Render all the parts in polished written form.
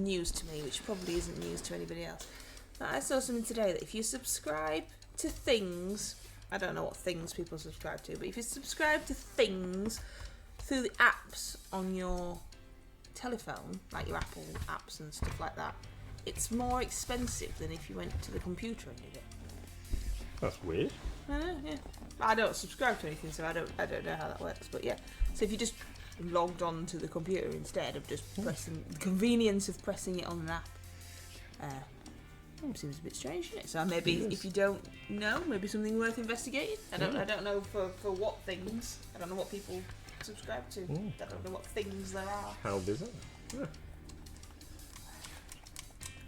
news to me, which probably isn't news to anybody else. But I saw something today that if you subscribe to things, I don't know what things people subscribe to, but if you subscribe to things through the apps on your telephone, like your Apple apps and stuff like that, it's more expensive than if you went to the computer and did it. That's weird. I know, yeah. I don't subscribe to anything, so I don't know how that works. But yeah, so if you just logged on to the computer instead of just pressing the convenience of pressing it on an app, seems a bit strange, doesn't it? So maybe if you don't know, maybe something worth investigating. I don't know for what things. I don't know what people subscribe to. I don't know what things there are. How bizarre. Yeah.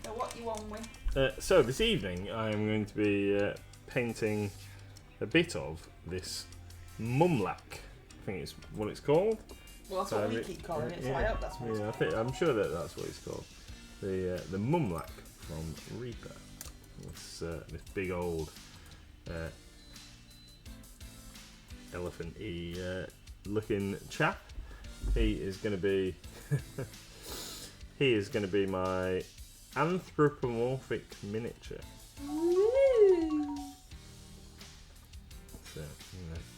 So what you on with? So this evening I'm going to be painting a bit of this Mumlak. I think it's what it's called. Well, that's what we keep calling it, so I hope that's what it's called. I'm sure that's what it's called. The Mumlak from Reaper. This big old elephant-y looking chap. He is going to be my anthropomorphic miniature. Woo! So,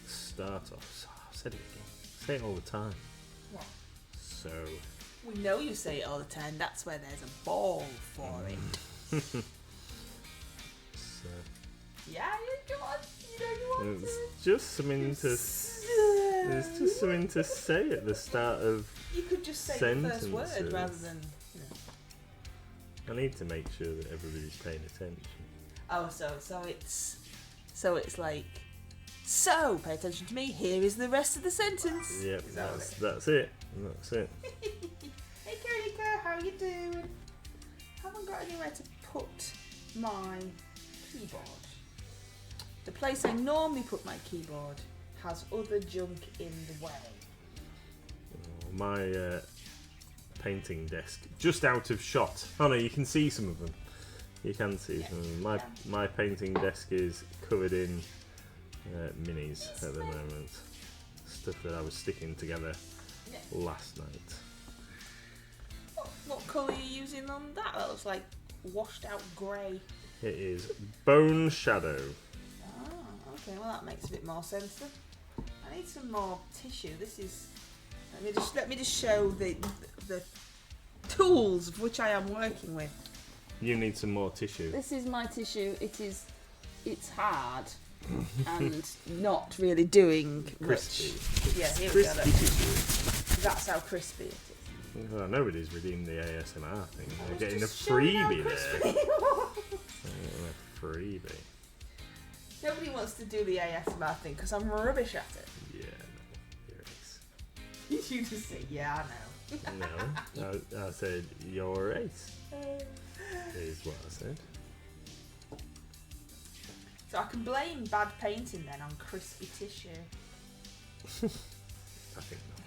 start off. I've said it again. Say it all the time. What? So. We know you say it all the time. That's where there's a ball for it. So. Yeah, come on. You know you want It's to. just something to. There's just something to say at the start of. You could just say sentences. the first word rather than. I need to make sure that everybody's paying attention. Oh, so it's like. So, pay attention to me. Here is the rest of the sentence. Yep, that's it. That's it. Hey, Karika, how you doing? Haven't got anywhere to put my keyboard. The place I normally put my keyboard has other junk in the way. My painting desk, just out of shot. Oh no, you can see some of them. You can see some of them. My painting desk is covered in minis at the moment. Stuff that I was sticking together last night. What colour are you using on that? That looks like washed out grey. It is Bone Shadow. Oh, okay. Well, that makes a bit more sense then. I need some more tissue. This is. Let me just show the tools of which I am working with. You need some more tissue. This is my tissue. It's hard and not really doing crispy. much. Yeah, here crispy we go. tissue. That's how crispy it is. Well, nobody's redeemed the ASMR thing. They're getting a freebie there. A freebie. Nobody wants to do the ASMR thing because I'm rubbish at it. Yeah, no, you're ace. You just say, yeah, I know. No, I said you're ace. Is what I said. So I can blame bad painting then on crispy tissue. I think not.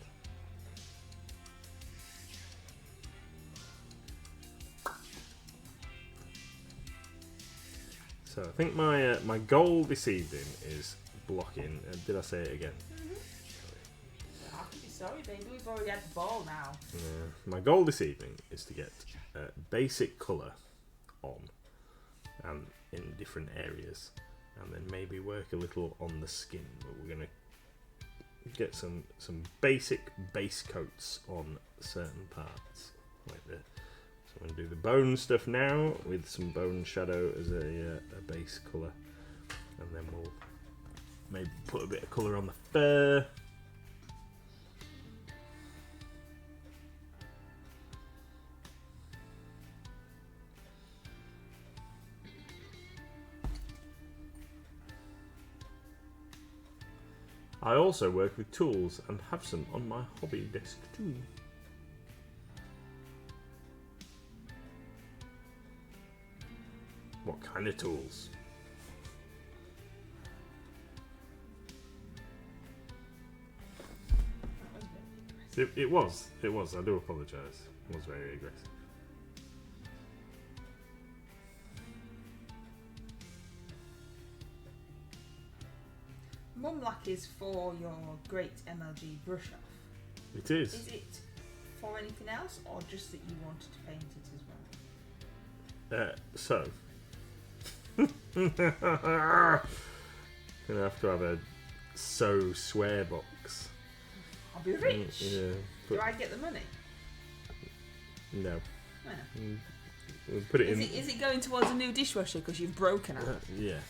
So I think my goal this evening is blocking. Did I say it again? I have to be sorry, baby. We've already had the ball now. My goal this evening is to get basic colour on and in different areas, and then maybe work a little on the skin. But we're gonna get some basic base coats on certain parts, like the. So I'm going to do the bone stuff now with some bone shadow as a base colour, and then we'll maybe put a bit of colour on the fur. I also work with tools and have some on my hobby desk too. What kind of tools? It was. I do apologise. It was very aggressive. Mumlak is for your great MLG brush off. It is. Is it for anything else, or just that you wanted to paint it as well? So. Gonna have to have a swear box. I'll be rich. Yeah. Do I get the money? No. Oh. We'll put it in. Is it going towards a new dishwasher because you've broken it? Yeah.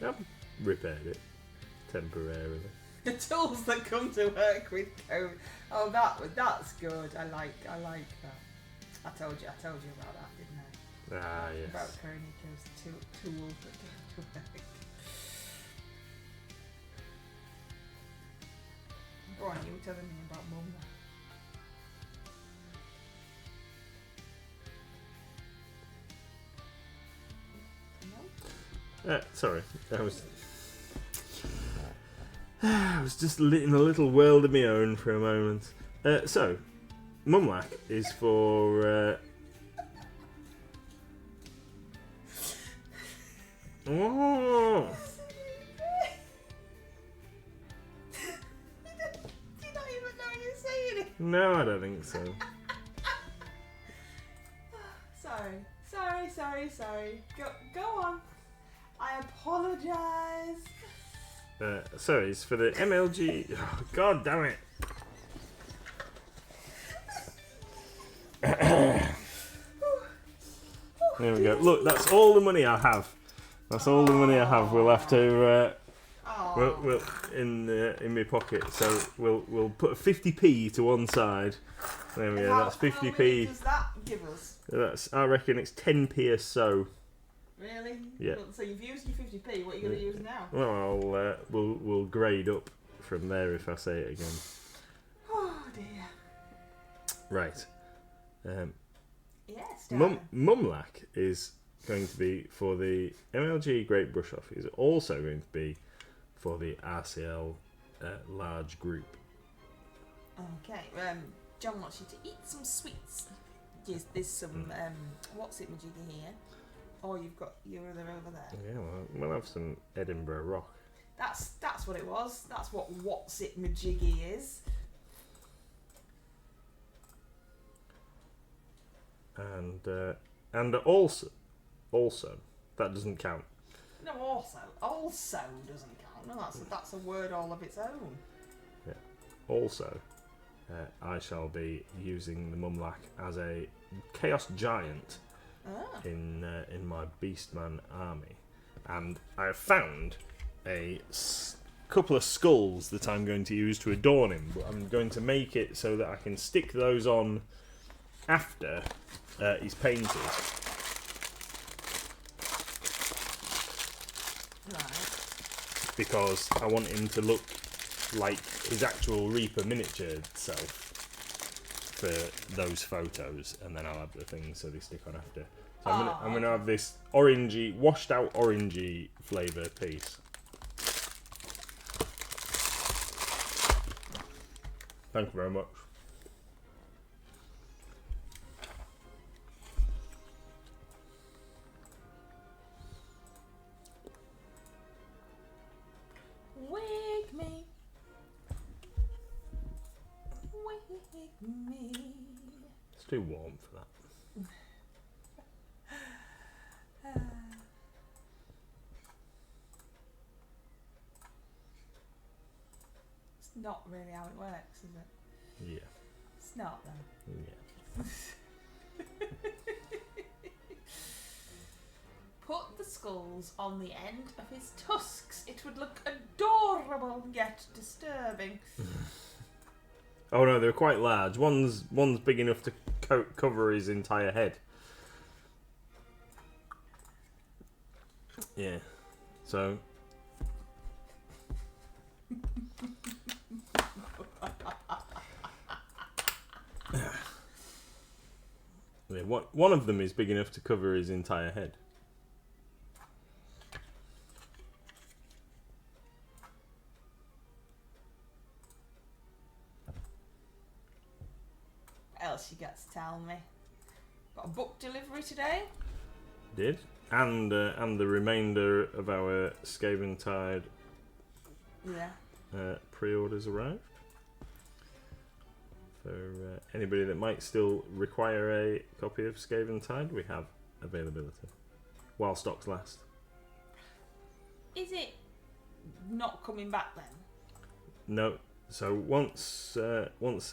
I've repaired it temporarily. The tools that come to work with code. Oh, that's good. I like that. I told you about that, didn't I? Ah, yes. About Kourniko's tools that come to work. Go on, you were telling me about Mumlak. Sorry, I was just in a little world of my own for a moment. So, Mumlak is for. Oh. You don't even know you're saying it. No, I don't think so. Sorry. Go on. I apologise. So it's for the MLG. Oh, God damn it! There we go. Look, that's all the money I have. That's all the money I have. We'll have to. We'll in my pocket. So we'll put a 50p to one side. There we go. That's 50p. How many does that give us? I reckon it's 10p or so. Really? Yeah. So you've used your 50p. What are you going to use now? Well, we'll grade up from there if I say it again. Oh dear. Right. Yes. Mumlak is going to be for the MLG Great Brush Off. Is also going to be for the RCL large group. Okay. John wants you to eat some sweets. There's some what's it majiggy here? Oh, you've got your other over there. Yeah, well, we'll have some Edinburgh Rock. That's what it was. That's what what's it majiggy is. And also that doesn't count. No, also doesn't count. No, that's a word all of its own. Yeah. Also, I shall be using the Mumlak as a Chaos Giant in my Beastman army, and I have found a couple of skulls that I'm going to use to adorn him. But I'm going to make it so that I can stick those on after he's painted. Right. Because I want him to look like his actual Reaper miniature self for those photos, and then I'll have the things so they stick on after. So I'm gonna have this orangey, washed out orangey flavour piece. Thank you very much. Wake me. It's too warm for that. It's not really how it works, is it? Yeah. It's not though. Yeah. Put the skulls on the end of his tusks. It would look adorable yet disturbing. Oh no, they're quite large. One's big enough to cover his entire head. Yeah. So. Yeah, one of them is big enough to cover his entire head. What else you got to tell me? Got a book delivery today? Did. And the remainder of our Skaven Tide pre-orders arrived. For anybody that might still require a copy of Skaven Tide, we have availability while stocks last. Is it not coming back then? No. So once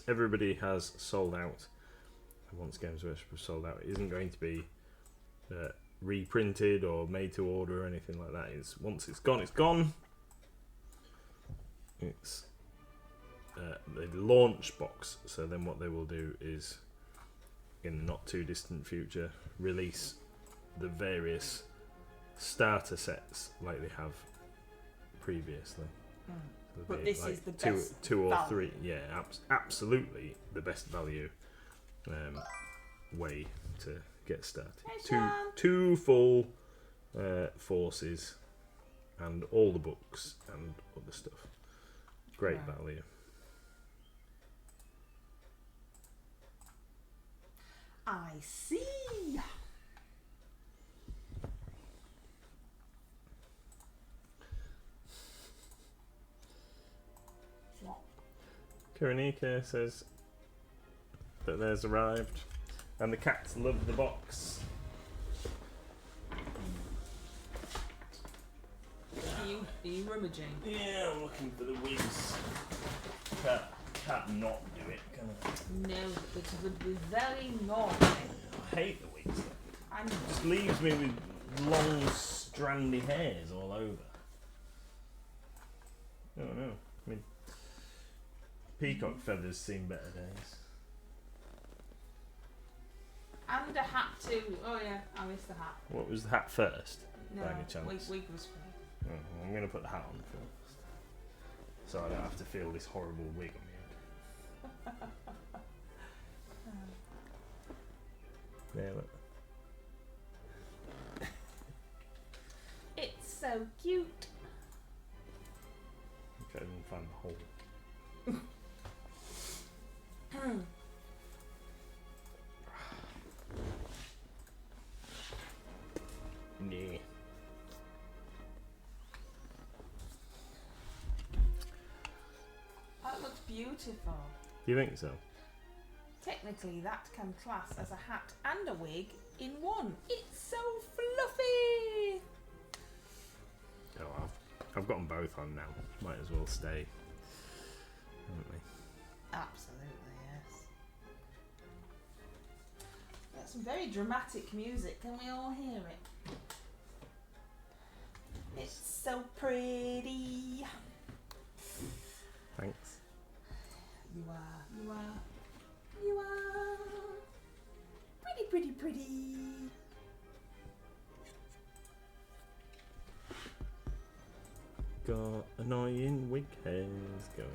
everybody has sold out, once Games Workshop has sold out, it isn't going to be reprinted or made to order or anything like that. It's once it's gone, it's gone. It's the launch box. So then what they will do is, in the not too distant future, release the various starter sets like they have previously. So But this is the best two or value. three. Yeah, absolutely the best value way to get started. Two full forces and all the books and other stuff. Great value. I see. Karanika says that theirs arrived, and the cats love the box. Are you rummaging? Yeah, I'm looking for the wigs. Can't not do it, can I? No, it would be very naughty. I hate the wigs. I know. It just leaves me with long, strandy hairs all over. I don't know. I mean, peacock feathers seen better days. And a hat too. Oh yeah, I missed the hat. What was the hat first? No, by any chance? wig was free. Oh, I'm going to put the hat on first, so I don't have to feel this horrible wig on my head. There, look. It's so cute. I can't even find the hole. Yeah. That looks beautiful. Do you think so? Technically, that can class as a hat and a wig in one. It's so fluffy. Oh, I've got them both on now. Might as well stay, haven't we? Absolutely, yes. That's some very dramatic music. Can we all hear it? It's so pretty. Thanks. You are pretty. Got annoying wig hairs going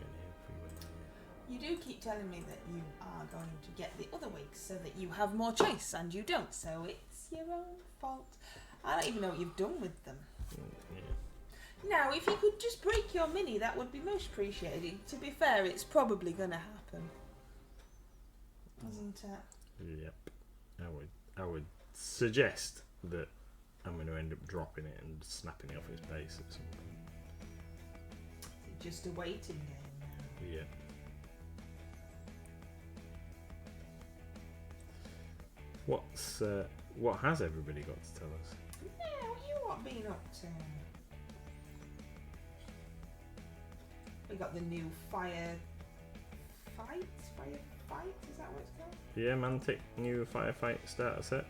everywhere. You do keep telling me that you are going to get the other wigs so that you have more choice, and you don't, so it's your own fault. I don't even know what you've done with them. Yeah. Now, if you could just break your mini, that would be most appreciated. To be fair, it's probably going to happen. Isn't it? Yep. I would suggest that I'm going to end up dropping it and snapping it off its base at some point. It's just a waiting game now. Yeah. What has everybody got to tell us? Yeah, what you what been up to? We got the new Firefight? Is that what it's called? Yeah, Mantic new Firefight starter set.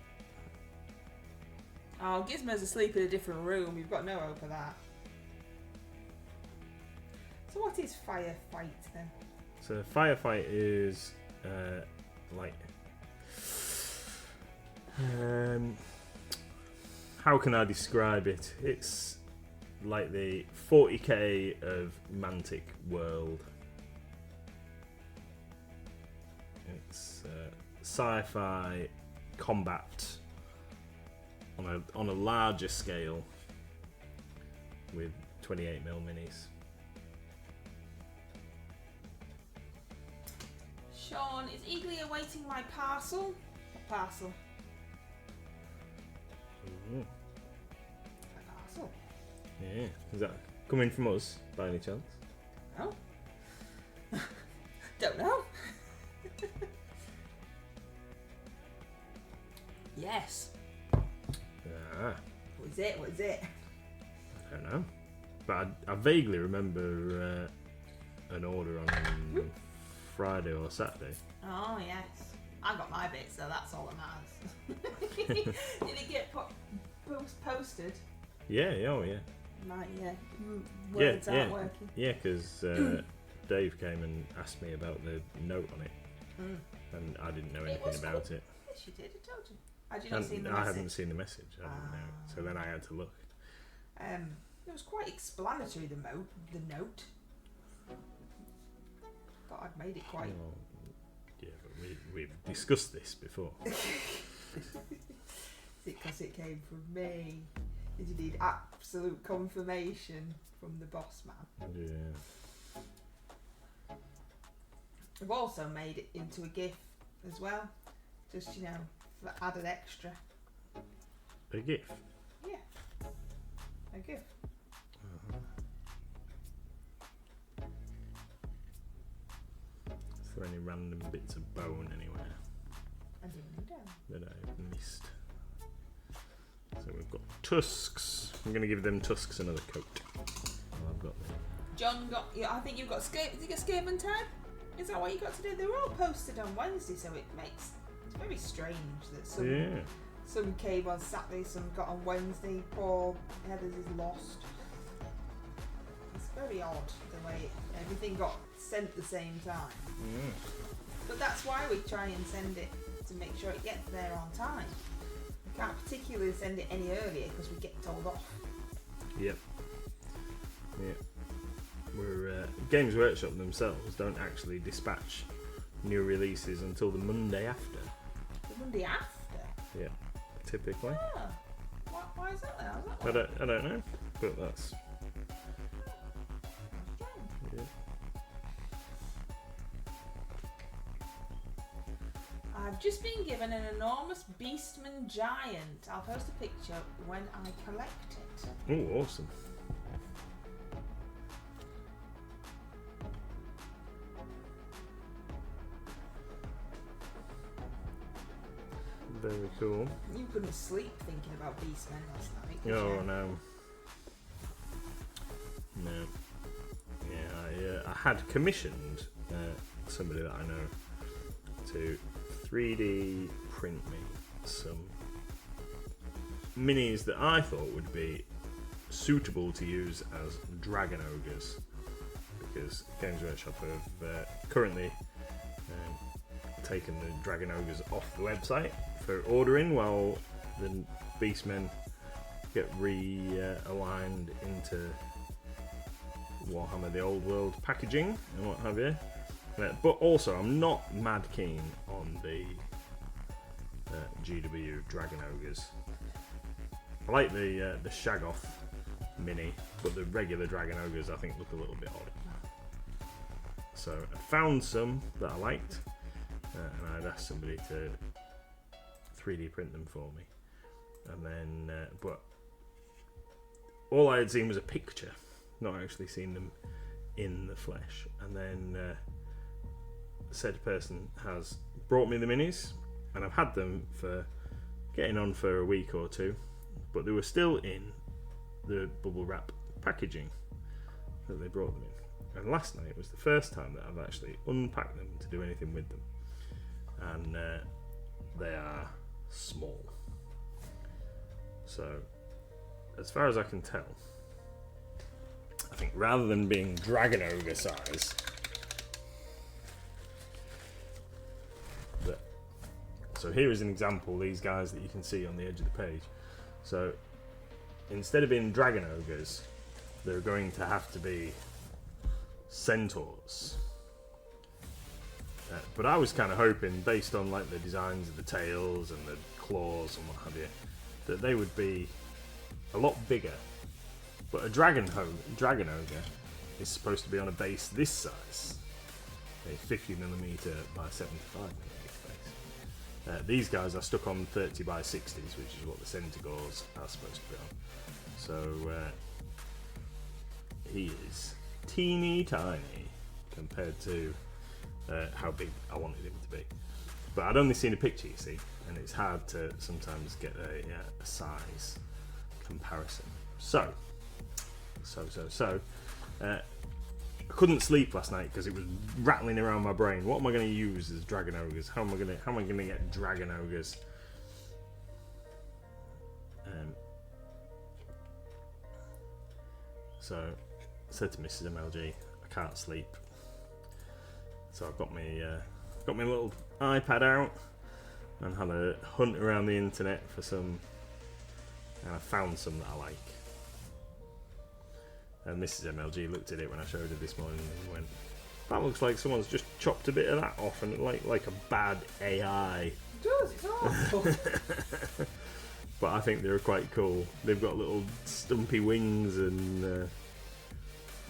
Oh, Gizmo's asleep in a different room. You've got no hope of that. So what is Firefight then? So Firefight is like how can I describe it? It's like the 40k of Mantic World. It's sci-fi combat on a larger scale with 28mm minis. Sean is eagerly awaiting my parcel. What parcel? Mm. A parcel. Yeah, is that coming from us by any chance? No. Don't know. Yes. Ah, What is it? What is it? I don't know. But I vaguely remember an order on Friday or Saturday. Oh, yes. I got my bit, so that's all that matters. Did it get posted? Yeah, oh yeah. My words aren't yeah. working. Yeah, because Dave came and asked me about the note on it. And I didn't know anything about it. Yes, you did. I told you. Had you not seen the I message? hadn't seen the message. I didn't know. So then I had to look. It was quite explanatory, the note. Thought I'd made it quite... Well, yeah, but we've discussed this before. Is it because it came from me? Did you need absolute confirmation from the boss man? Yeah. I've also made it into a GIF as well. Just, for added extra. A GIF? Yeah. A GIF. Is there any random bits of bone anywhere I didn't know. that I've missed? So we've got tusks. I'm going to give them tusks another coat. I've got them. John got... Yeah, I think you've got Did you get Skaven time? Is that what you got to do? They were all posted on Wednesday, so it makes... It's very strange that some came on Saturday, some got on Wednesday. Poor Heathers is lost. It's very odd the way everything got sent at the same time. But that's why we try and send it to make sure it gets there on time. We can't particularly send it any earlier because we get told off. Yep. We're Games Workshop themselves don't actually dispatch new releases until the Monday after. The Monday after? Yeah, typically. Oh. Why is that then? I don't know, but that's... Yeah. I've just been given an enormous Beastman giant. I'll post a picture when I collect it. Oh, awesome. Very cool. You couldn't sleep thinking about Beastmen last night. Oh, no. No. Yeah, I had commissioned somebody that I know to 3D print me some minis that I thought would be suitable to use as dragon ogres, because Games Workshop have currently taken the dragon ogres off the website for ordering, while the beastmen get realigned into Warhammer the Old World packaging and what have you. But also, I'm not mad keen on the GW Dragon Ogres. I like the Shagoth mini, but the regular Dragon Ogres I think look a little bit odd. So I found some that I liked, and I'd asked somebody to 3D print them for me. And then, but all I had seen was a picture, not actually seen them in the flesh. And then said person has brought me the minis, and I've had them for getting on for a week or two, but they were still in the bubble wrap packaging that they brought them in. And last night was the first time that I've actually unpacked them to do anything with them, and they are small. So as far as I can tell, I think rather than being dragon ogre size, so here is an example, these guys that you can see on the edge of the page. So instead of being dragon ogres, they're going to have to be centaurs. But I was kind of hoping, based on like the designs of the tails and the claws and what have you, that they would be a lot bigger. But a dragon ogre is supposed to be on a base this size, a 50mm by 75mm base. These guys are stuck on 30 by 60s, which is what the centaurs are supposed to be on. So he is teeny tiny compared to how big I wanted him to be. But I'd only seen a picture, you see, and it's hard to sometimes get a size comparison. So, I couldn't sleep last night because it was rattling around my brain. What am I going to use as dragon ogres? How am I going to get dragon ogres? So I said to Mrs. MLG, I can't sleep. So I've got my little iPad out and had a hunt around the internet for some, and I found some that I like. And Mrs. MLG looked at it when I showed her this morning and went, "That looks like someone's just chopped a bit of that off, and like a bad AI." It does. It's awful. But I think they're quite cool. They've got little stumpy wings, and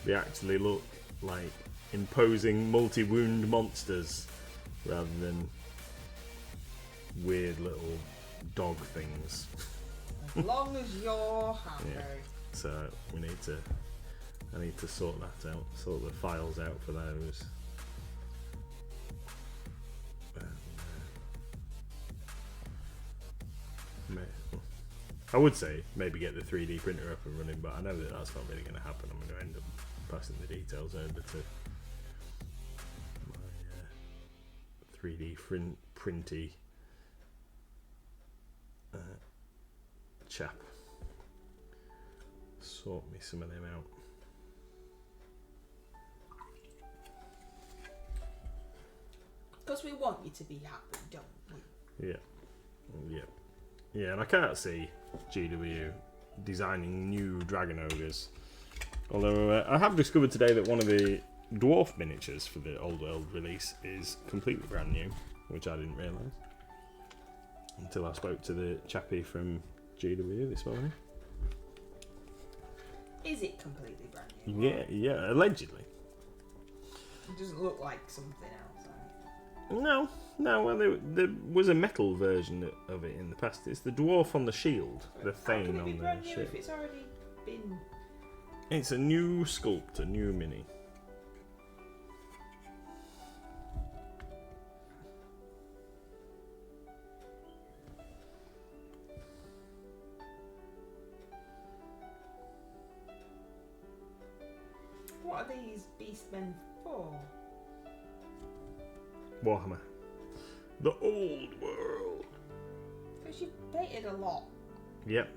they actually look like imposing multi-wound monsters rather than weird little dog things. As long as you're happy. Yeah. So I need to sort that out, sort the files out for those. I would say maybe get the 3D printer up and running, but I know that that's not really going to happen. I'm going to end up passing the details over to my 3D printy chap. Sort me some of them out. Because we want you to be happy, don't we? Yeah, and I can't see GW designing new dragon ogres. Although I have discovered today that one of the dwarf miniatures for the Old World release is completely brand new, which I didn't realise until I spoke to the chappie from GW this morning. Is it completely brand new? Yeah, allegedly. It doesn't look like something else. No, well, there was a metal version of it in the past. It's the dwarf on the shield, the Thane on the shield. If it's already been... It's a new sculpt, a new mini. What are these beastmen for? Warhammer. The old world. Because you've painted a lot. Yep.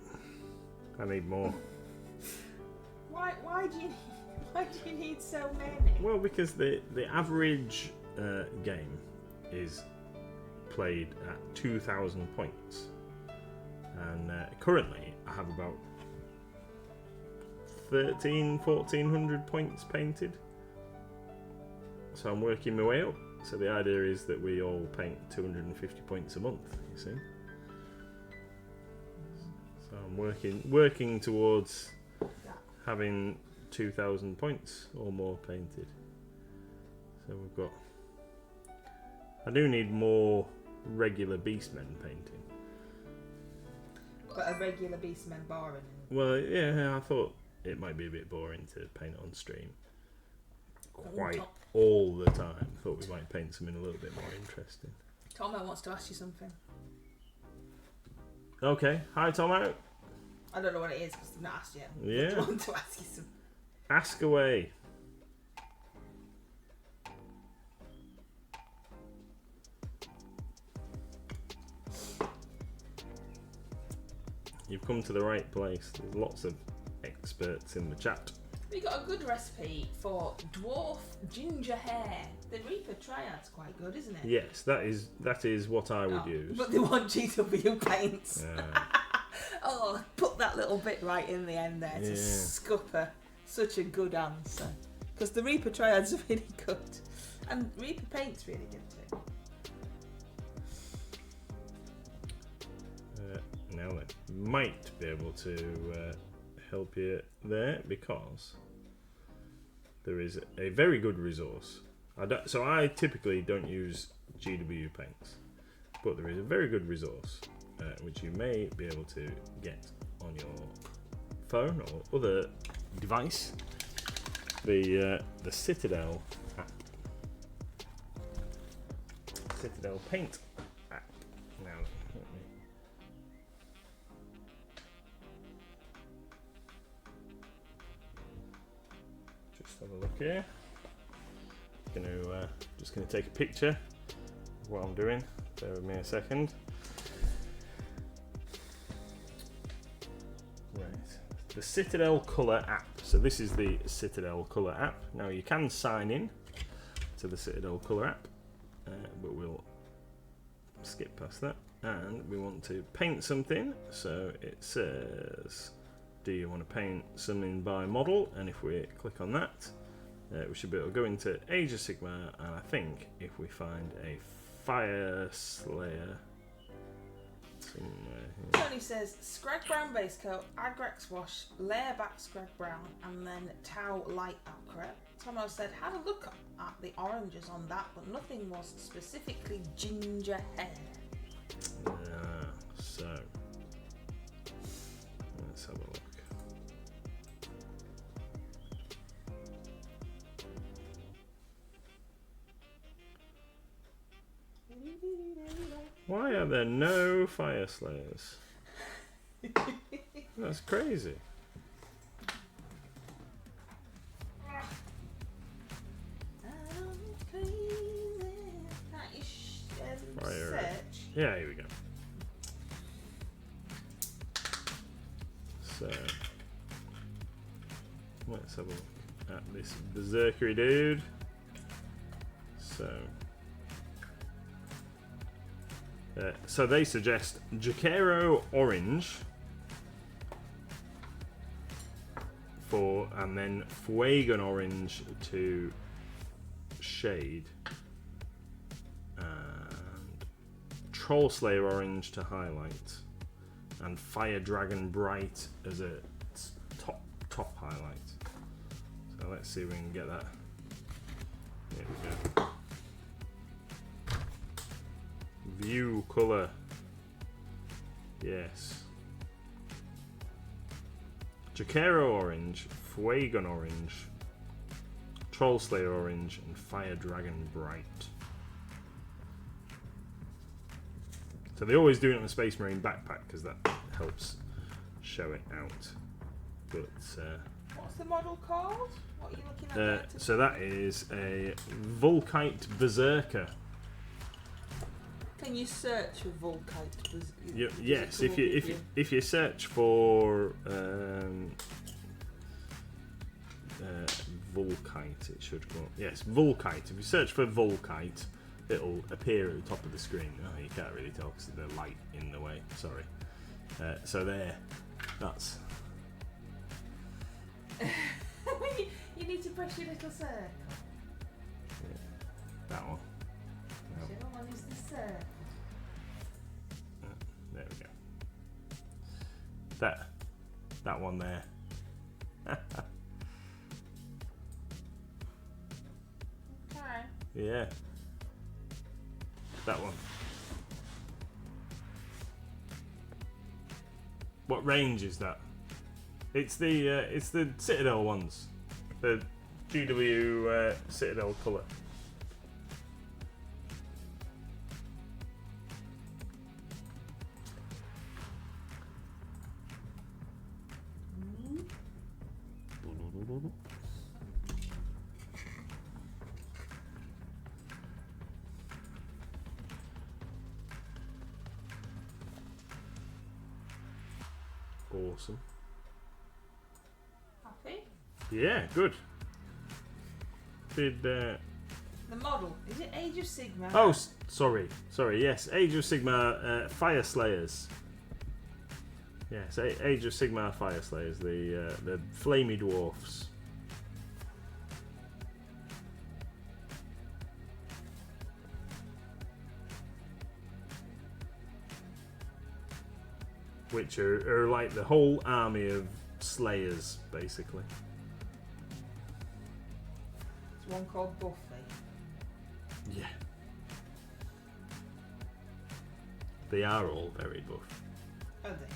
I need more. Why do you need so many? Well, because the average game is played at 2,000 points. And currently I have about 1,400 points painted. So I'm working my way up. So the idea is that we all paint 250 points a month, you see. So I'm working towards having 2,000 points or more painted. So we've got... I do need more regular beastmen painting. But a regular beastman boring. Well, yeah, I thought it might be a bit boring to paint on stream quite all the time. Thought we might paint something a little bit more interesting. Tomo wants to ask you something. Okay, hi Tomo. I don't know what it is because I've not asked yet. Yeah. I do want to ask you something. Ask away. You've come to the right place. There's lots of experts in the chat. We got a good recipe for dwarf ginger hair. The Reaper Triad's quite good, isn't it? Yes, that is what I would use. But they want GW paints. Yeah. Oh, put that little bit right in the end there to scupper. Such a good answer. Because the Reaper Triad's really good. And Reaper paint's really good too. Now I might be able to help you there because there is a very good resource. So I typically don't use GW paints, but there is a very good resource which you may be able to get on your phone or other device. The Citadel app. Citadel Paint have a look here. Just gonna take a picture of what I'm doing. Bear with me a second. Right, the Citadel Colour app. So this is the Citadel Colour app. Now you can sign in to the Citadel Colour app, but we'll skip past that. And we want to paint something. So it says, do you want to paint something by model? And if we click on that, we should be able to go into Age of Sigmar, and I think if we find a Fire Slayer somewhere here. Tony says Scrag Brown base coat, Agrex wash, layer back Scrag Brown, and then Tau light ochre. Tomo said had a look at the oranges on that, but nothing was specifically ginger hair. So let's have a look. Why are there no Fire Slayers? That's crazy. Fire. Search. Yeah, here we go. So let's have a look at this berserkery dude. So they suggest Jaquero orange and then Fuegan orange to shade, and Troll Slayer orange to highlight, and Fire Dragon bright as a top highlight. So let's see if we can get that. Here we go. View colour. Yes. Jaquero orange, Fuegan orange, Troll Slayer orange, and Fire Dragon bright. So they always do it on the Space Marine backpack because that helps show it out. But what's the model called? What are you looking at? So that is a Volkite Berserker. Can you search for Volkite? Yes, if you search for Volkite, it should come up. Yes, Volkite. If you search for Volkite, it'll appear at the top of the screen. Oh, you can't really tell because there's the light in the way. Sorry. So there, that's. You need to press your little circle. Yeah, that one. Whichever one is the circle. There we go. That one there. Okay. Yeah. That one. What range is that? It's the Citadel ones. The GW Citadel colour. Awesome. Happy? Yeah, good. Did the model, is it Age of Sigmar? Oh, sorry. Yes, Age of Sigmar Fire Slayers. Yes, Age of Sigmar Fire Slayers, the flamey dwarfs. Which are like the whole army of slayers, basically. There's one called Buffy. Yeah. They are all very buff. Are they?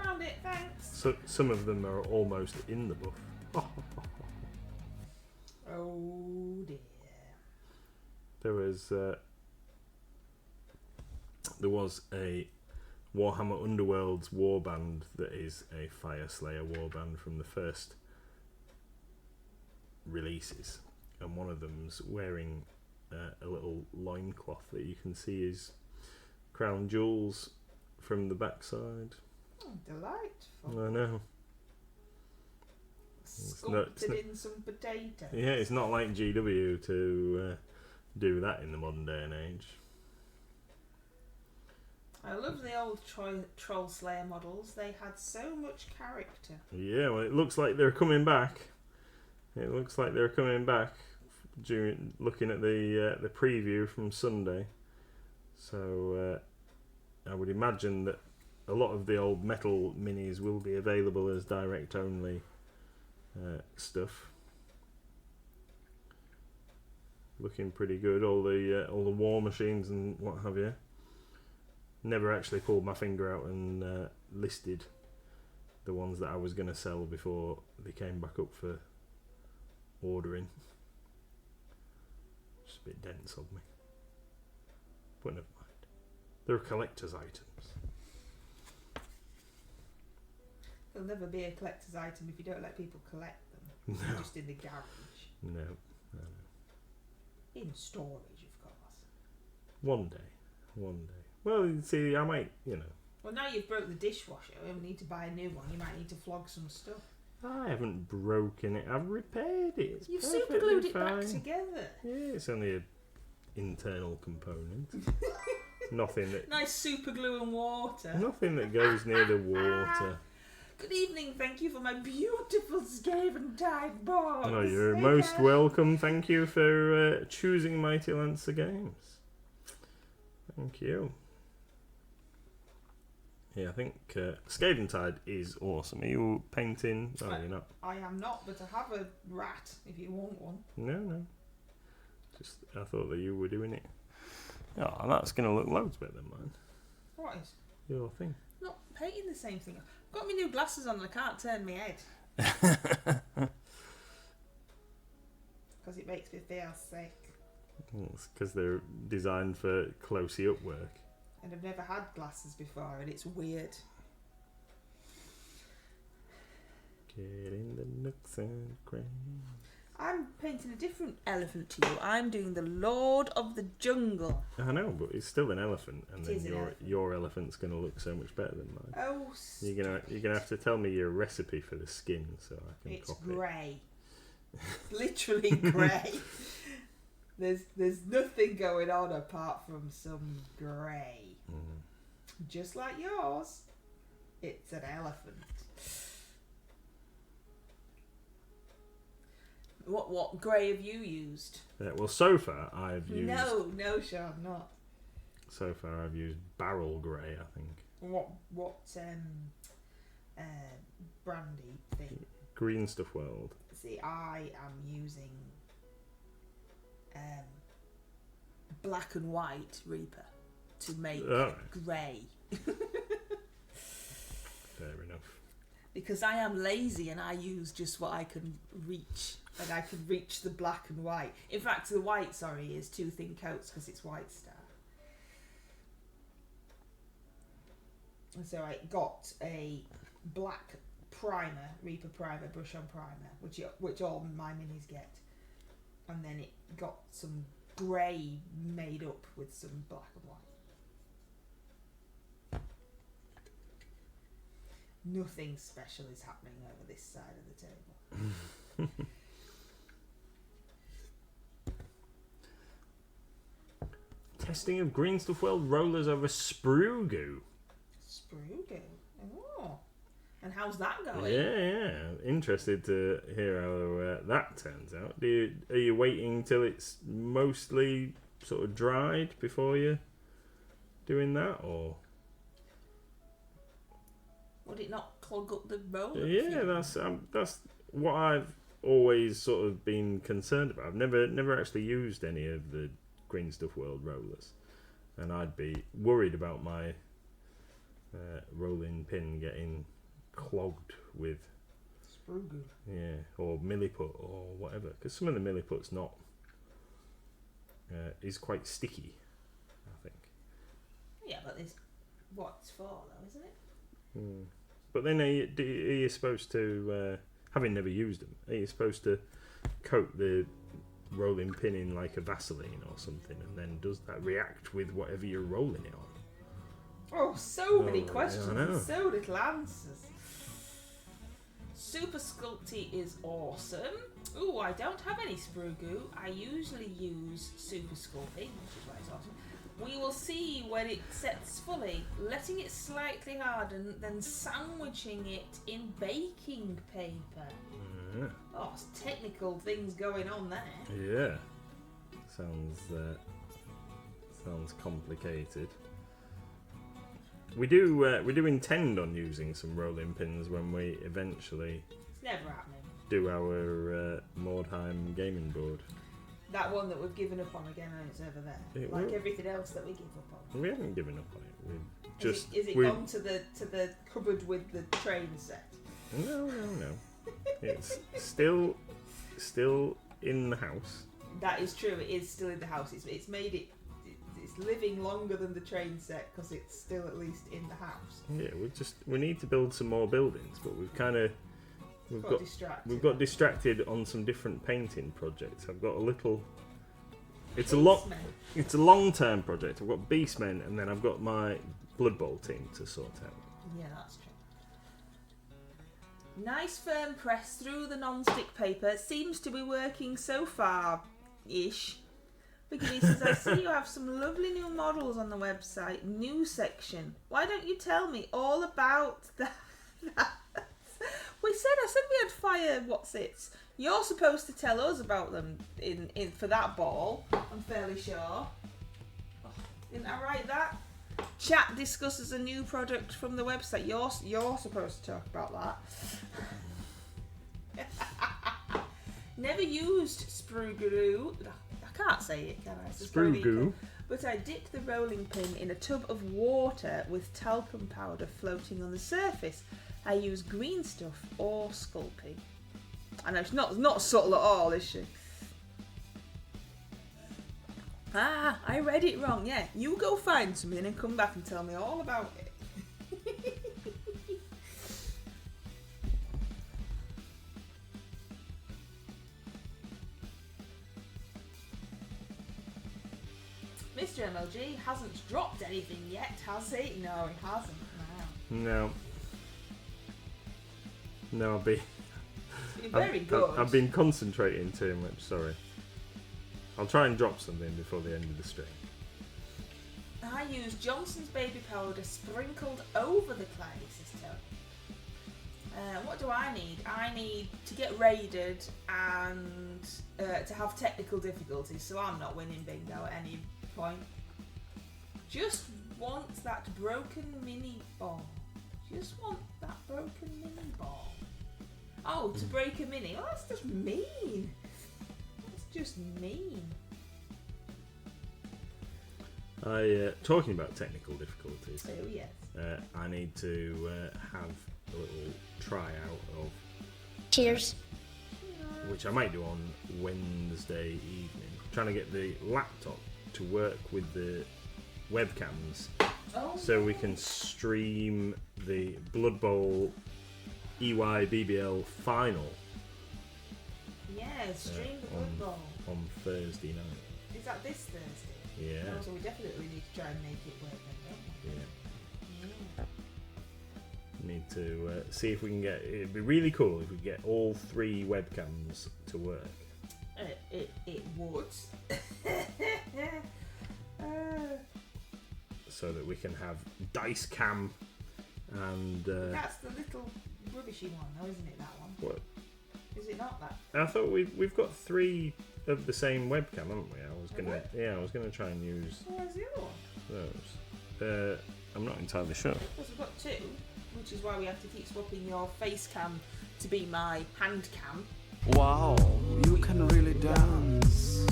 Found it, thanks. So some of them are almost in the buff. Oh dear. There was a Warhammer Underworlds warband that is a Fire Slayer warband from the first releases, and one of them's wearing a little loincloth that you can see his crown jewels from the backside. Oh, delightful. I know. Sculpted in some potatoes. Yeah, it's not like GW to do that in the modern day and age. I love the old Troll Slayer models. They had so much character. Yeah, well, it looks like they're coming back. During looking at the preview from Sunday. So I would imagine that a lot of the old metal minis will be available as direct only stuff. Looking pretty good. All the war machines and what have you. Never actually pulled my finger out and listed the ones that I was going to sell before they came back up for ordering. Just a bit dense of me. But never mind. They're collector's items. They'll never be a collector's item if you don't let people collect them. No. Just in the garage. No. In storage, of course. One day. Well, you see, I might, Well, now you've broke the dishwasher and we need to buy a new one. You might need to flog some stuff. I haven't broken it. I've repaired it. It's You've perfectly super glued it fine. back together. Yeah, it's only an internal component. Nothing that. Nice super glue and water. Nothing that goes near the water. Good evening, thank you for my beautiful Skaven dyed box. Oh, you're most welcome. Thank you for choosing Mighty Lancer Games. Thank you. Yeah, I think Skaventide is awesome. Are you painting? Oh, you're not. I am not, but I have a rat if you want one. No. Just I thought that you were doing it. Oh, that's going to look loads better than mine. What is? Your thing. I'm not painting the same thing. I've got my new glasses on and I can't turn my head. Because it makes me feel sick. It's because they're designed for closey-up work. And I've never had glasses before and it's weird. Get in the nooks and crannies. I'm painting a different elephant to you. I'm doing the Lord of the Jungle. I know, but it's still an elephant, and It then your elephant's going to look so much better than mine. Oh, You're gonna have to tell me your recipe for the skin so I can it's copy. grey. Literally grey. There's nothing going on apart from some grey. Just like yours. It's an elephant. What grey have you used? Well, so far I've used. No, Sean, not. So far I've used barrel grey, I think. What brandy thing? Green Stuff World. See, I am using black and white Reaper to make grey. Fair enough. Because I am lazy and I use just what I can reach. And I can reach the black and white. In fact, the white, is 2 thin coats because it's White Star. And so I got a black primer, Reaper primer, brush on primer, which all my minis get. And then it got some grey made up with some black and white. Nothing special is happening over this side of the table. Testing of Green Stuff World rollers over sprue goo. Sprue goo? Oh. And how's that going? Yeah. Interested to hear how that turns out. Are you waiting till it's mostly sort of dried before you're doing that, or? Would it not clog up the roller? Yeah, that's what I've always sort of been concerned about. I've never actually used any of the Green Stuff World rollers, and I'd be worried about my rolling pin getting clogged with sprue goo. Yeah, or milliput or whatever, because some of the milliput's not is quite sticky, I think. Yeah, but it's what it's for though, isn't it? But then are you supposed to, having never used them, are you supposed to coat the rolling pin in like a Vaseline or something, and then does that react with whatever you're rolling it on? Oh, so many questions I know. and so little answers. Super Sculpty is awesome. Ooh, I don't have any sprue goo. I usually use Super Sculpty, which is why it's awesome. We will see when it sets fully. Letting it slightly harden, then sandwiching it in baking paper. Yeah. Oh, it's technical things going on there. Yeah. Sounds complicated. We do intend on using some rolling pins when we eventually It's never happening. do our Mordheim gaming board. That one that we've given up on again, and it's over there. It Like will. everything else that we give up on. We haven't given up on it. We've just Is it we've- gone to the cupboard with the train set? No. It's still in the house. That is true. It is still in the house. It's made it. It's living longer than the train set because it's still at least in the house. Yeah, we need to build some more buildings, but we've got distracted on some different painting projects. I've got a little. It's a long-term project. I've got Beastmen, and then I've got my Blood Bowl team to sort out. Yeah, that's true. Nice firm press through the non-stick paper. Seems to be working so far-ish. Biggie says, I see you have some lovely new models on the website. New section. Why don't you tell me all about that? I said we had fire what's-its. You're supposed to tell us about them in for that ball, I'm fairly sure. Oh, didn't I write that? Chat discusses a new product from the website. You're supposed to talk about that. Never used sprue goo. I can't say it, can I? Sprue goo. But I dip the rolling pin in a tub of water with talcum powder floating on the surface. I use green stuff or Sculpey. I know, she's not subtle at all, is she? Ah, I read it wrong, yeah. You go find something and come back and tell me all about it. Mr. MLG hasn't dropped anything yet, has he? No, he hasn't. No, I've been very good. I've been concentrating too much. Sorry. I'll try and drop something before the end of the stream. I use Johnson's baby powder sprinkled over the clay, says Tony. What do I need? I need to get raided and to have technical difficulties, so I'm not winning bingo at any point. Just want that broken mini ball. Just want that broken mini ball. Oh, to break a mini. Oh, that's just mean. That's just mean. Talking about technical difficulties. Oh, yes. I need to have a little tryout of. Cheers. Which I might do on Wednesday evening. Trying to get the laptop to work with the webcams, so we can stream the Blood Bowl EYBBL final. Yeah, stream the Blood Bowl on Thursday night. Is that this Thursday? Yeah. Oh, so we definitely need to try and make it work then, don't we? Yeah. Need to see if we can get. It'd be really cool if we get all 3 webcams to work. It would. So that we can have dice cam and. That's the little rubbishy one, though, isn't it? That one. What? Is it not that? I thought we've got 3 of the same webcam, haven't we? I was gonna try and use Where's the other one? those. I'm not entirely sure. Because we've got 2, which is why we have to keep swapping your face cam to be my hand cam. Wow, you can really dance.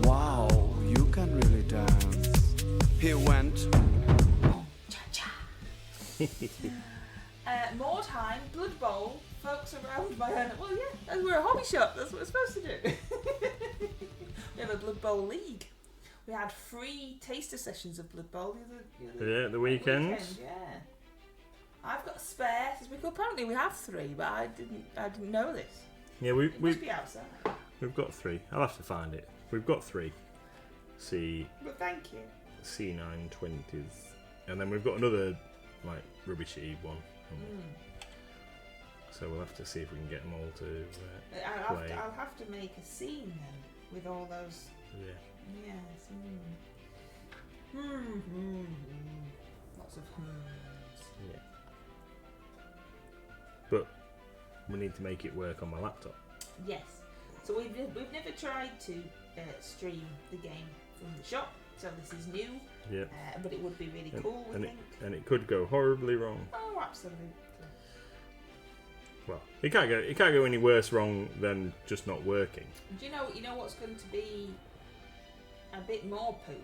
Wow, you can really dance. He went. Cha-cha. Mordheim, Blood Bowl, folks around my own. Well, yeah, we're a hobby shop. That's what we're supposed to do. We have a Blood Bowl league. We had free taster sessions of Blood Bowl the weekend. Yeah, I've got a spare. Apparently we have 3, but I didn't know this. Yeah, It must be outside. we've got 3. I'll have to find it. We've got 3. But thank you. C920s, and then we've got another like rubbishy one. So we'll have to see if we can get them all to play. I'll have to make a scene then with all those. Yeah. Yes. Lots of hmms. Yeah. But we need to make it work on my laptop. Yes. So we've never tried to stream the game from the shop, so this is new. Yeah. But it would be really cool, we think. And it could go horribly wrong. Oh, absolutely. Well, it can't go any worse wrong than just not working. Do you know what's going to be a bit more poop?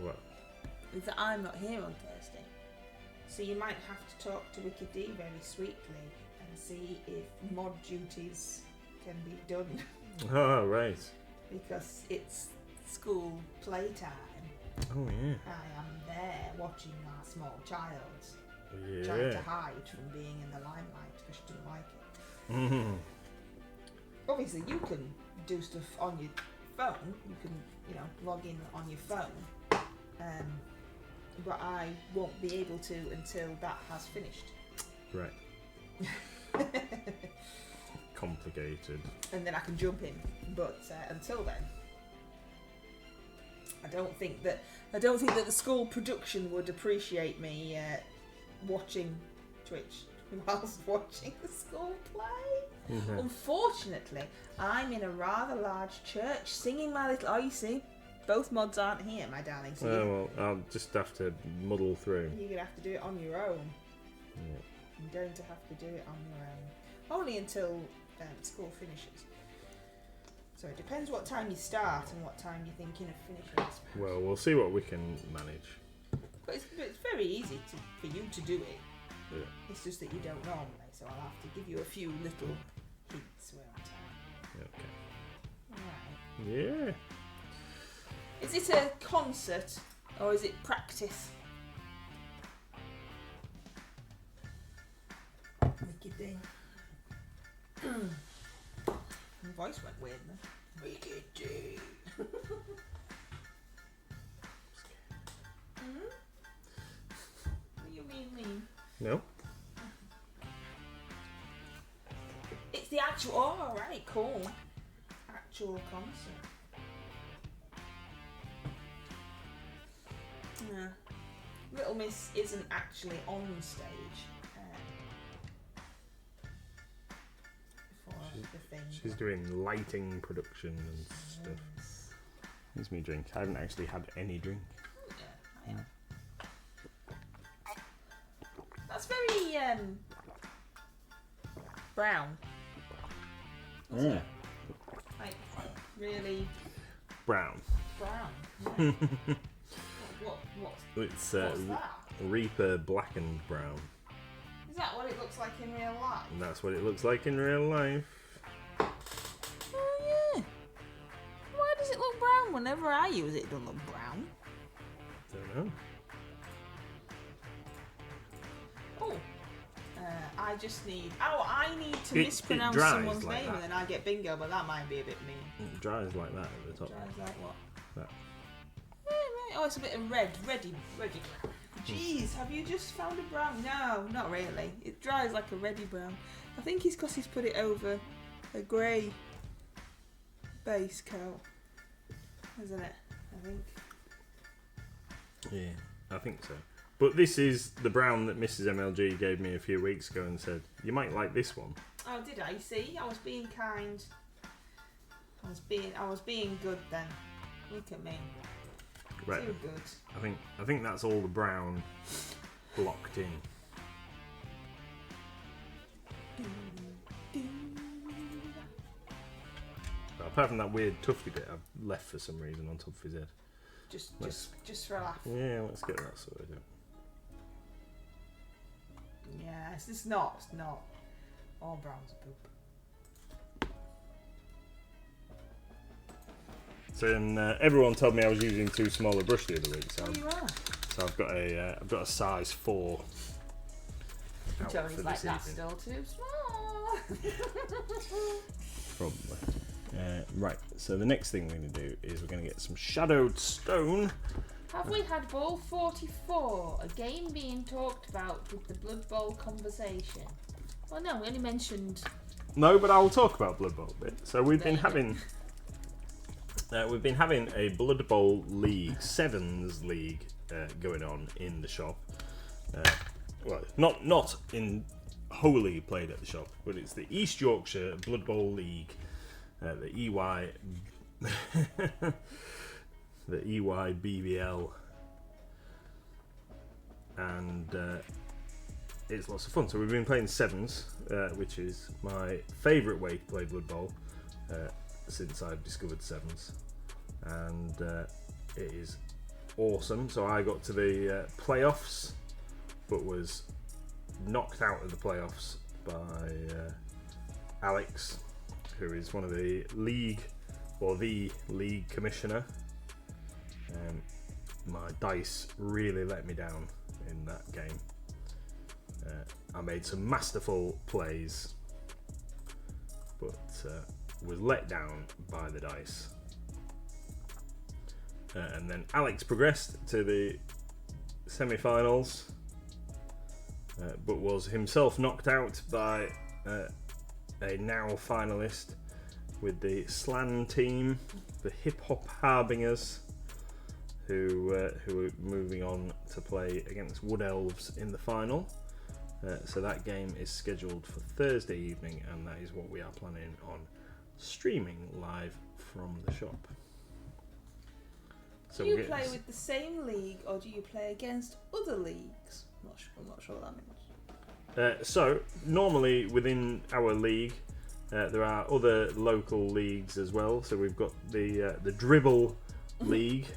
What? Is that I'm not here on Thursday. So you might have to talk to Wicked D very sweetly and see if mod duties can be done. Oh, right. Because it's school playtime. Oh, yeah. I am there watching our small child Yeah. trying to hide from being in the limelight because she doesn't like it. Mm-hmm. Obviously, you can do stuff on your phone. You can, log in on your phone. But I won't be able to until that has finished. Right. Complicated. And then I can jump in. But until then, I don't think that the school production would appreciate me watching Twitch whilst watching the school play. Mm-hmm. Unfortunately, I'm in a rather large church singing my little. Oh, you see, both mods aren't here, my darling. So Well, I'll just have to muddle through. you're gonna have to do it on your own. Yeah. You're going to have to do it on your own. Only until school finishes. So it depends what time you start and what time you're thinking of finishing. I suppose. Well, we'll see what we can manage. But it's very easy for you to do it. Yeah. It's just that you don't normally, so I'll have to give you a few little hints where I'm Okay. Alright. Yeah. Is it a concert or is it practice? Wicked D. My voice went weird then. Wicked D. What do you mean? No? It's the actual. Oh, right, cool. Actual concert. Yeah. Little Miss isn't actually on stage for the thing. She's doing lighting production and stuff. Here's me drink. I haven't actually had any drink. Yeah, I am. That's very brown. Isn't it? Like really Brown. brown. Yeah. It's What's that? Reaper blackened brown. Is that what it looks like in real life? And that's what it looks like in real life. Oh yeah. Why does it look brown? Whenever I use it, it doesn't look brown. Don't know. Oh. I just need. Oh, I need to It mispronounce dries someone's like name that. and then I get bingo, but that might be a bit mean. It dries like that at the top. Dries like what? That. Oh, it's a bit of ready. Jeez, have you just found a brown? No, not really. It dries like a ready brown. I think it's because he's put it over a grey base coat, isn't it? I think. Yeah, I think so. But this is the brown that Mrs. MLG gave me a few weeks ago and said, you might like this one. Oh, did I? See, I was being kind. I was being good then. Look at me. Right. Too good. I think that's all the brown blocked in. But apart from that weird tufty bit I've left for some reason on top of his head. Just for a laugh. Yeah, let's get that sorted out. Yeah, it's not. All browns are poop. So everyone told me I was using too small a brush the other week, so Oh, you are. I've got a size 4. out Joey's for like, this that's evening. still too small. Probably. Right, so the next thing we're going to do is we're going to get some shadowed stone. Have we had Bowl 44, a game being talked about with the Blood Bowl conversation? Well, no, we only mentioned... No, but I'll talk about Blood Bowl a bit. So we've been There you having a Blood Bowl League, Sevens League going on in the shop. Well, not in wholly played at the shop, but it's the East Yorkshire Blood Bowl League, the EY, the EYBBL, and it's lots of fun. So we've been playing sevens, which is my favourite way to play Blood Bowl since I've discovered sevens, and it is awesome. So I got to the playoffs, but was knocked out of the playoffs by Alex, who is one of the league commissioner. My dice really let me down in that game. I made some masterful plays, but was let down by the dice. And then Alex progressed to the semi-finals, but was himself knocked out by a now finalist with the Slan team, the Hip Hop Harbingers, who were moving on to play against Wood Elves in the final. So that game is scheduled for Thursday evening, and that is what we are planning on streaming live from the shop. Do you play with the same league, or do you play against other leagues? I'm not sure what that means. So normally within our league, there are other local leagues as well. So we've got the Dribble League,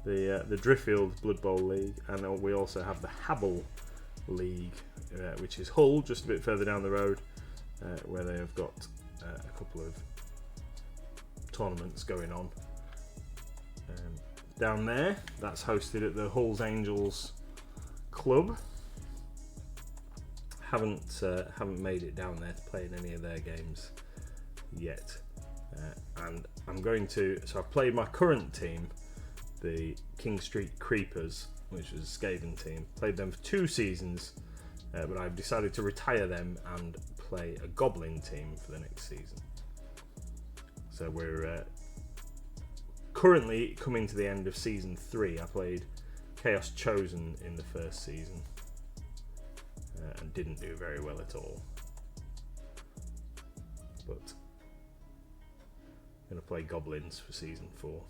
the Driffield Blood Bowl League, and we also have the Habble League, which is Hull, just a bit further down the road, where they have got a couple of tournaments going on. Down there, that's hosted at the Hull's Angels Club. Haven't made it down there to play in any of their games yet, and I'm going to. So I've played my current team, the King Street Creepers, which was a Skaven team. Played them for 2 seasons, but I've decided to retire them and play a Goblin team for the next season. So we're currently coming to the end of season 3. I played Chaos Chosen in the first season. And didn't do very well at all. But I'm going to play Goblins for season 4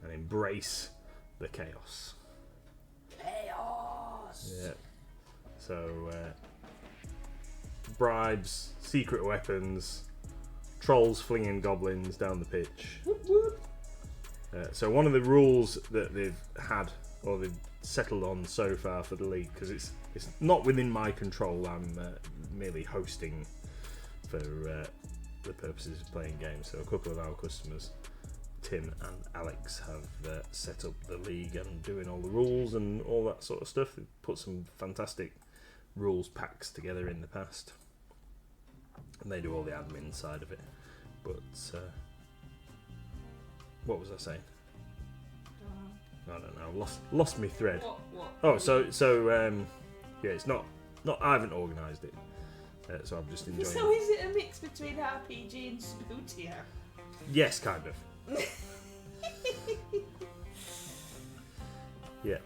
and embrace the chaos. Chaos! Yeah. So, bribes, secret weapons, trolls flinging goblins down the pitch. Whoop, whoop. So one of the rules that they've had, or they've settled on so far for the league, because it's not within my control, I'm merely hosting for the purposes of playing games. So a couple of our customers, Tim and Alex, have set up the league and doing all the rules and all that sort of stuff. They've put some fantastic rules packs together in the past, and they do all the admin side of it. But what was I saying? I don't know. Lost me thread. What? Oh, so yeah, it's not. I haven't organised it, so I'm just enjoying. So is it a mix between RPG and Spootia? Yes, kind of. Yeah.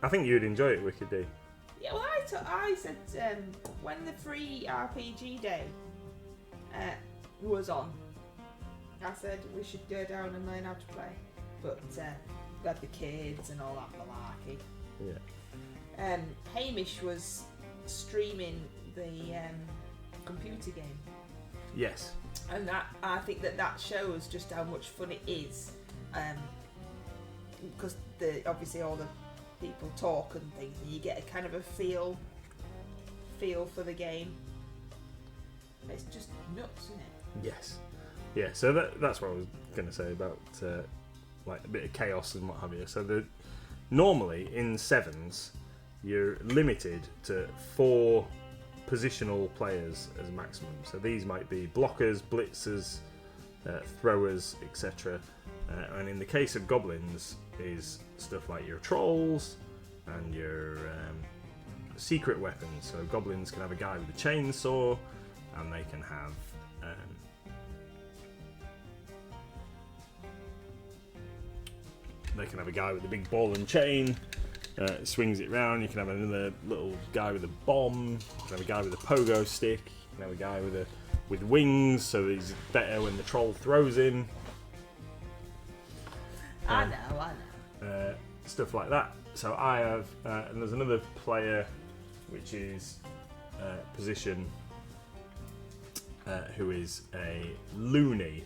I think you'd enjoy it, Wicked D. Yeah, well, I said when the free RPG day was on, I said we should go down and learn how to play. But we had the kids and all that malarkey. Yeah. Hamish was streaming the computer game. Yes. And I think that shows just how much fun it is. Because obviously all the people talk and things, and you get a kind of a feel for the game. It's just nuts, isn't it? Yes. Yeah, so that's what I was going to say about like a bit of chaos and what have you. So normally in sevens, you're limited to 4 positional players as a maximum. So these might be blockers, blitzers, throwers, etc. And in the case of goblins, is stuff like your trolls and your secret weapons. So goblins can have a guy with a chainsaw, and they can have a guy with a big ball and chain. Swings it round. You can have another little guy with a bomb. You can have a guy with a pogo stick. You can have a guy with wings, so he's better when the troll throws him. I know. Stuff like that. So I have, and there's another player, which is position, who is a loony,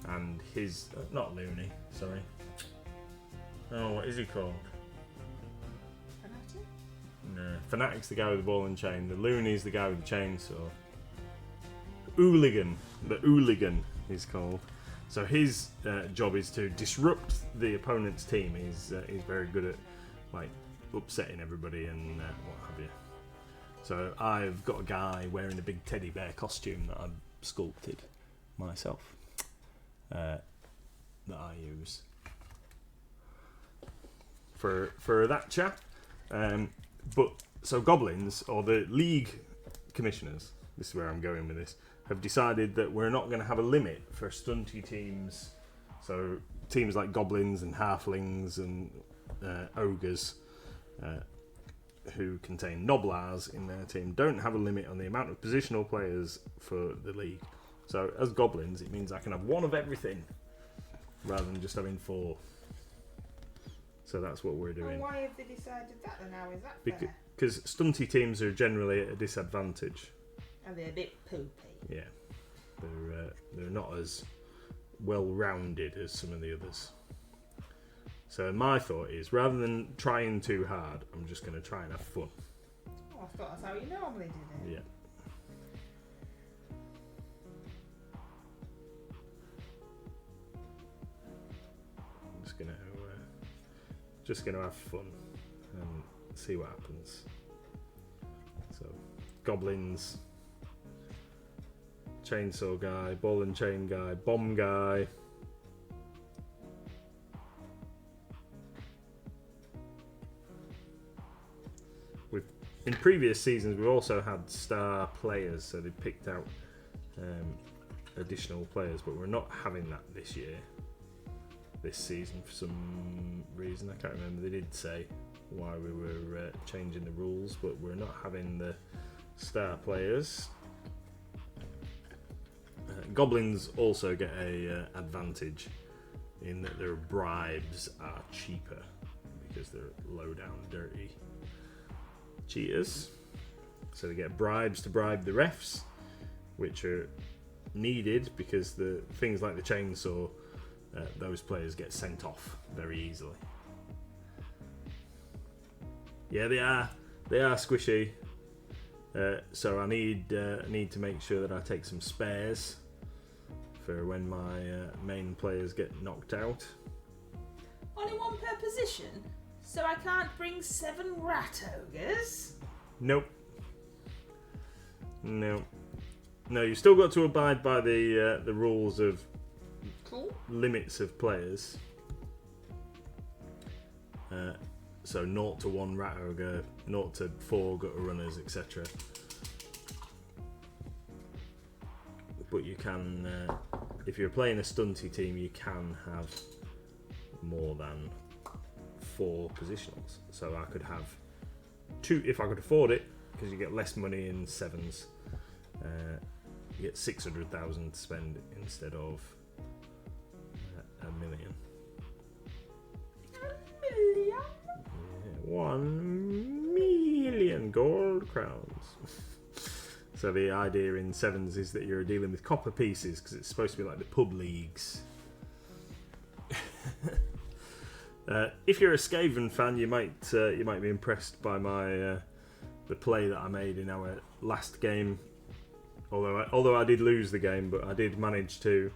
and his not loony, sorry. Oh, what is he called? Fanatic? No, Fanatic's the guy with the ball and chain. The loony's the guy with the chainsaw. Hooligan, the hooligan is called. So his job is to disrupt the opponent's team. He's very good at like upsetting everybody and what have you. So I've got a guy wearing a big teddy bear costume that I've sculpted myself that I use for that chap. But so goblins, or the league commissioners, this is where I'm going with this, have decided that we're not going to have a limit for stunty teams. So teams like goblins and halflings and ogres who contain noblars in their team don't have a limit on the amount of positional players for the league. So as goblins, it means I can have 1 of everything rather than just having 4. So that's what we're doing. And why have they decided that then? How is that fair? Because stunty teams are generally at a disadvantage. Are they a bit poopy? Yeah, they're not as well-rounded as some of the others. So my thought is, rather than trying too hard, I'm just going to try and have fun. Oh, I thought that's how you normally did it. Yeah. I'm just gonna have fun and see what happens. So, goblins. Chainsaw guy, ball and chain guy, bomb guy. In previous seasons, we've also had star players, so they picked out additional players, but we're not having that this season for some reason. I can't remember. They did say why we were changing the rules, but we're not having the star players. Goblins also get a advantage in that their bribes are cheaper because they're low down, dirty cheaters. So they get bribes to bribe the refs, which are needed because the things like the chainsaw, those players get sent off very easily. Yeah, they are squishy. So I need to make sure that I take some spares for when my main players get knocked out. Only 1 per position? So I can't bring 7 rat ogres? Nope. No, you've still got to abide by the rules of limits of players. So 0 to 1 rat ogre, 0 to 4 gutter runners, etc. But you can, if you're playing a stunty team, you can have more than 4 positionals. So I could have 2 if I could afford it, because you get less money in 7s. You get 600,000 to spend instead of $1 million. $1 million? 1 million gold crowns. So the idea in 7s is that you're dealing with copper pieces because it's supposed to be like the pub leagues. If you're a Skaven fan, you might be impressed by my the play that I made in our last game. Although I did lose the game, but I did manage to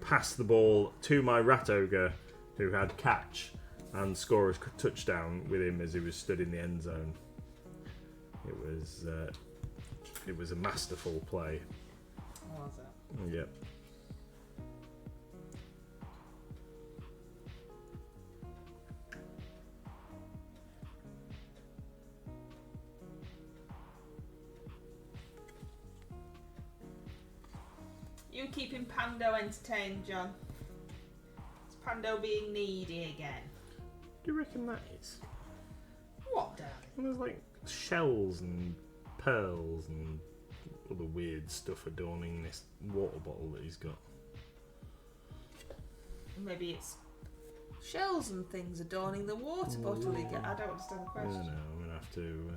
pass the ball to my rat ogre, who had catch, and score a touchdown with him as he was stood in the end zone. It was a masterful play. What was it? Yep. You keeping Pando entertained, John? Is Pando being needy again? Do you reckon that is? What, darling? Well, there's like shells and pearls and other weird stuff adorning this water bottle that he's got. Maybe it's shells and things adorning the water bottle he get. I don't understand the question. No, I'm gonna have to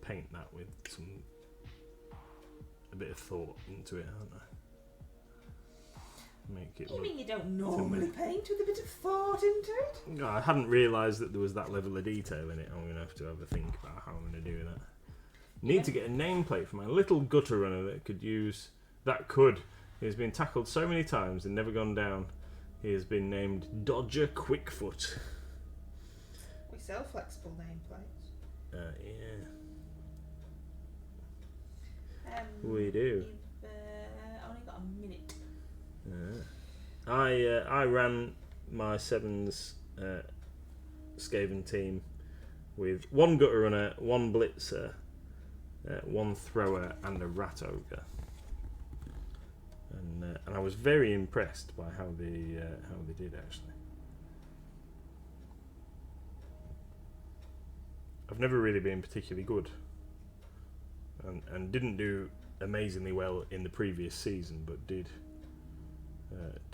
paint that with a bit of thought into it, aren't I? Make it. You mean you don't normally paint with a bit of thought into it? No, I hadn't realised that there was that level of detail in it. I'm gonna have a think about how I'm gonna do that. Need to get a nameplate for my little gutter runner that could. He has been tackled so many times and never gone down. He has been named Dodger Quickfoot. We sell flexible nameplates. Yeah. We do. We've only got a minute. I ran my Sevens Skaven team with one gutter runner, one blitzer, one thrower, and a rat ogre. And I was very impressed by how they did actually. I've never really been particularly good, and didn't do amazingly well in the previous season, but did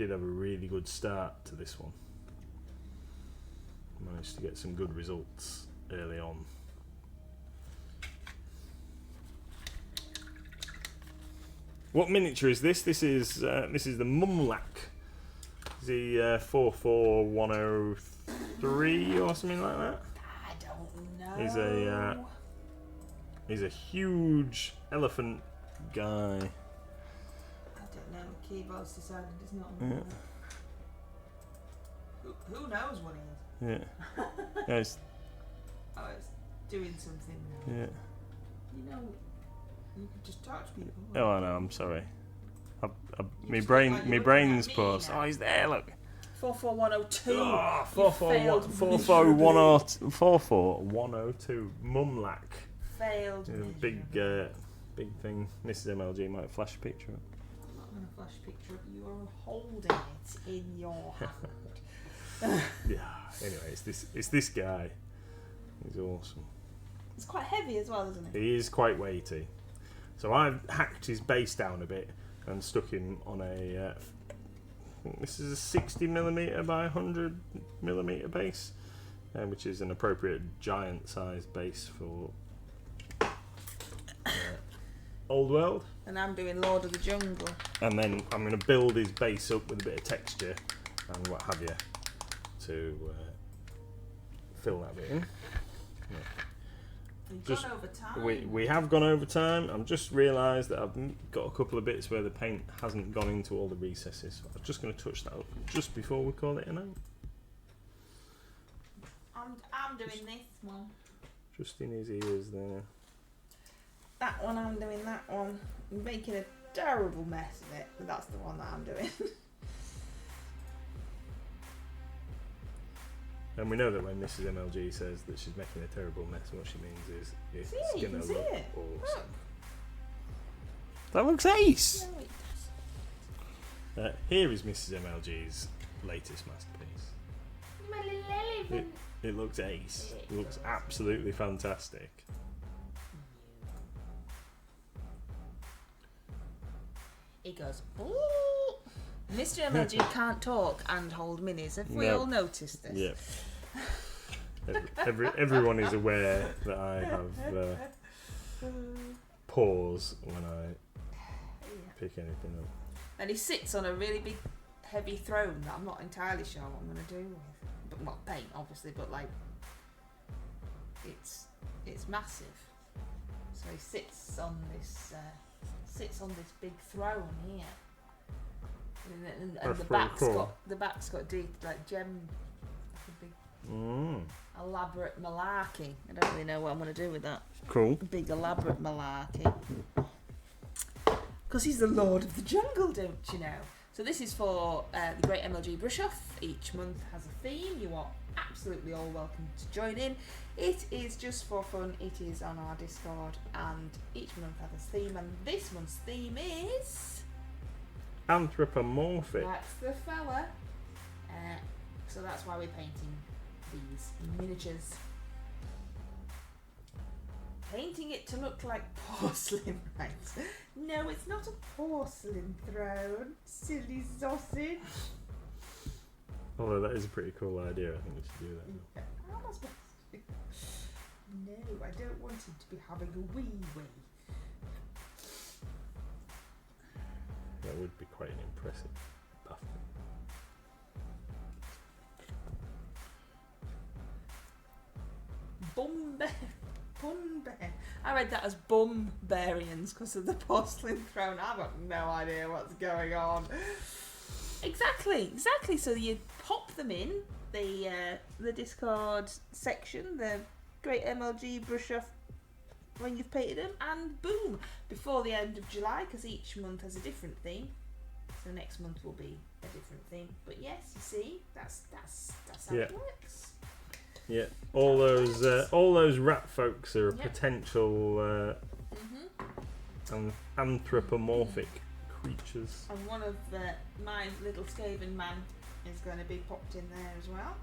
have a really good start to this one. Managed to get some good results early on. What miniature is this? This is the Mumlak. The 44103 or something like that. I don't know. He's a huge elephant guy. I don't know. Keyboard's decided it's not. Yeah. Who knows what it is? Yeah. Yeah, it's doing something now. Yeah. You know, you could just touch people. Oh, I know. I'm sorry. My like brain's at me paused. now. Oh, he's there. Look. 44102. Oh, You failed 44102. Mumlak. Failed. Big thing. Mrs. MLG might flash a picture up. I'm not going to flash a picture of you. You're holding it in your hand. Yeah. Anyway, it's this guy. He's awesome. It's quite heavy as well, isn't it? He is quite weighty. So I've hacked his base down a bit and stuck him on a. This is a 60mm by 100mm base, which is an appropriate giant-sized base for Old World. And I'm doing Lord of the Jungle. And then I'm going to build his base up with a bit of texture and what have you to fill that bit in. Yeah. We've Just- gone over time. We have gone over time. I've just realised that I've got a couple of bits where the paint hasn't gone into all the recesses. I'm just going to touch that up just before we call it a night. I'm doing this one. Just in his ears there. That one, I'm doing that one. I'm making a terrible mess of it, but that's the one that I'm doing. And we know that when Mrs. MLG says that she's making a terrible mess, what she means is it's See, you going can to see look it. awesome. Look. That looks ace! No, it doesn't. Here is Mrs. MLG's latest masterpiece. My little elephant. It looks ace. It looks absolutely fantastic. He goes, ooh. Mr. MLG can't talk and hold minis. Have we No. all noticed this? Yeah. Everyone is aware that I have pause when I pick anything up. And he sits on a really big, heavy throne that I'm not entirely sure what I'm going to do with. But, well, paint, obviously, but like, it's massive. So he sits on this big throne here. And the back's got like gem, like a big elaborate malarkey. I don't really know what I'm gonna do with that. Cool. Big elaborate malarkey. Because he's the Lord of the Jungle, don't you know? So this is for the Great MLG Brush Off. Each month has a theme. You are absolutely all welcome to join in. It is just for fun. It is on our Discord, and each month has a theme. And this month's theme is anthropomorphic. That's the fella. So that's why we're painting these miniatures. Painting it to look like porcelain, right? No, it's not a porcelain throne, silly sausage. Although that is a pretty cool idea, I think we should do that. How am I supposed to? No, I don't want him to be having a wee. That would be quite an impressive buff. Bum bear. I read that as bum-barians because of the porcelain throne. I've got no idea what's going on. Exactly. So you pop them in the Discord section, the Great MLG Brush Off when you've painted them, and boom, before the end of July, because each month has a different theme. So next month will be a different theme. But yes, you see, that's how it works. Yeah, all those rat folks are potential anthropomorphic creatures. And one of my little Skaven man is going to be popped in there as well.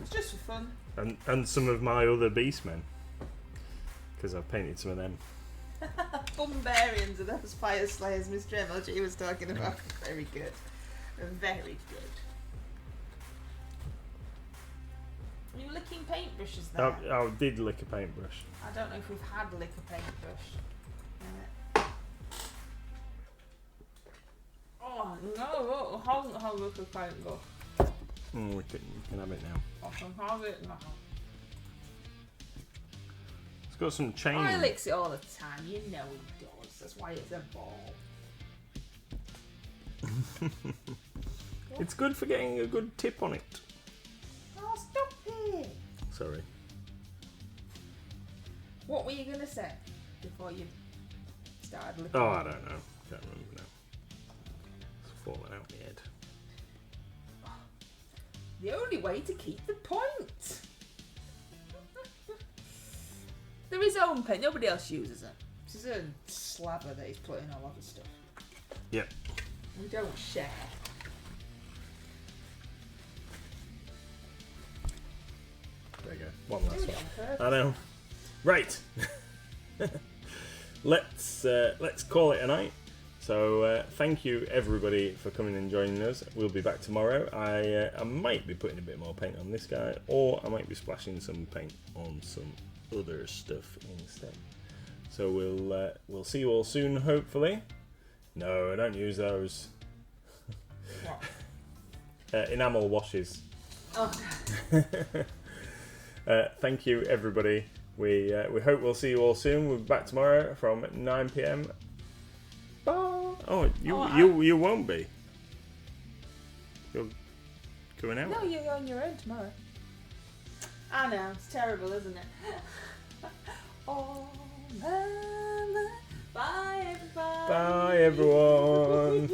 It's just for fun. And some of my other beastmen, because I've painted some of them. Bumbarians are those fire slayers Mr. MLG was talking about. Very good. Very good. Are you licking paintbrushes there? I did lick a paintbrush. I don't know if we've had lick a paintbrush. Oh no! How lick a paintbrush? We can have it now. I can have it now. It's got some chain. Oh, he licks it all the time. You know he does. That's why it's a ball. It's good for getting a good tip on it. Oh, stop it! Sorry. What were you going to say before you started licking? Oh, I don't know. Can't remember now. It's falling out my head. The only way to keep the point. There is own paint. Nobody else uses it. It's his own slather that he's putting all over stuff. Yep. We don't share. There you go. One last Doing it one. on purpose. I know. Right. Let's call it a night. So thank you everybody for coming and joining us. We'll be back tomorrow. I might be putting a bit more paint on this guy, or I might be splashing some paint on some other stuff instead. So we'll see you all soon, hopefully. No, I don't use those. What? Enamel washes. Oh. Thank you everybody. We hope we'll see you all soon. We'll be back tomorrow from 9 PM. Bye. Oh, you won't be. You're going out. No, you're on your own tomorrow. I know, it's terrible, isn't it? Oh, mama. Bye, everybody. Bye, everyone.